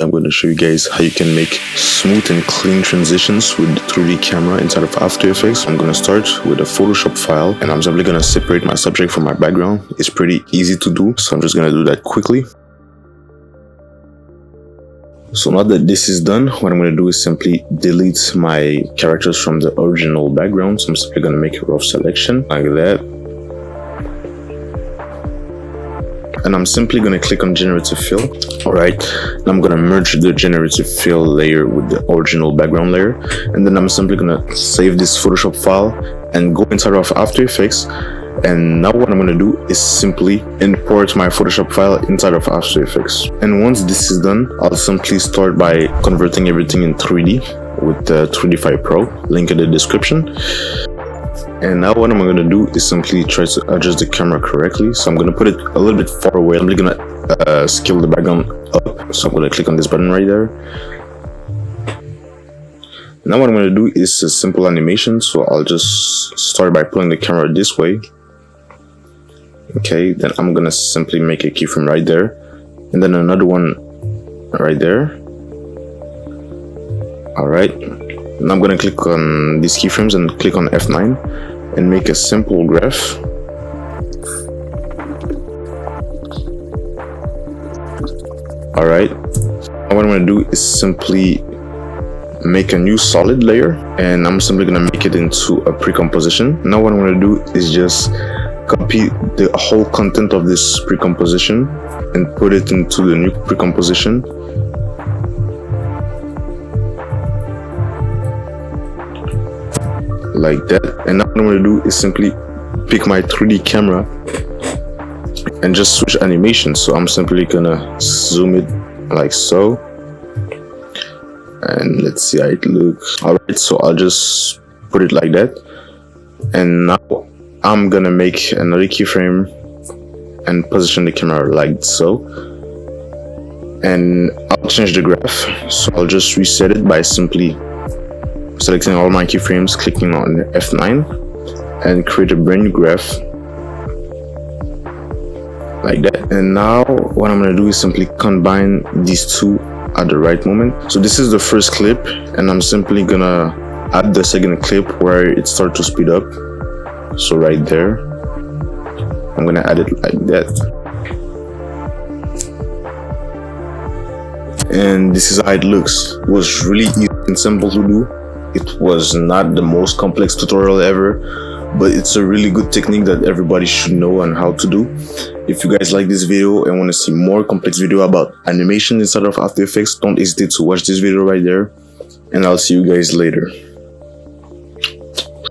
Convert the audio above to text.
I'm going to show you guys how you can make smooth and clean transitions with the 3D camera inside of After Effects. I'm going to start with a Photoshop file and I'm simply going to separate my subject from my background. It's pretty easy to do, so I'm just going to do that quickly. So now that this is done, what I'm going to do is simply delete my characters from the original background. So I'm simply going to make a rough selection like that. And I'm simply going to click on generative fill. Alright, I'm going to merge the generative fill layer with the original background layer, and then I'm simply going to save this Photoshop file and go inside of After Effects. And now what I'm going to do is simply import my Photoshop file inside of After Effects. And once this is done, I'll simply start by converting everything in 3D with the 3D5 Pro, link in the description. And now what I'm going to do is simply try to adjust the camera correctly. So I'm going to put it a little bit far away. I'm really going to scale the background up. So I'm going to click on this button right there. Now what I'm going to do is a simple animation. So I'll just start by pulling the camera this way. Okay, then I'm going to simply make a keyframe right there. And then another one right there. Alright. Now I'm going to click on these keyframes and click on F9 and make a simple graph. Alright, what I'm going to do is simply make a new solid layer, and I'm simply going to make it into a pre-composition. Now what I'm going to do is just copy the whole content of this pre-composition and put it into the new pre-composition. Like that. And now what I'm going to do is simply pick my 3D camera and just switch animation. So I'm simply gonna zoom it like so, and let's see how it looks. Alright, so I'll just put it like that, and now I'm gonna make another keyframe and position the camera like so, and I'll change the graph. So I'll just reset it by simply selecting all my keyframes, clicking on F9 and create a brand new graph like that. And now what I'm going to do is simply combine these two at the right moment. So this is the first clip, and I'm simply going to add the second clip where it starts to speed up. So right there, I'm going to add it like that. And this is how it looks. It was really easy and simple to do. It was not the most complex tutorial ever, but it's a really good technique that everybody should know on how to do. If you guys like this video and want to see more complex video about animation inside of After Effects, don't hesitate to watch this video right there, and I'll see you guys later.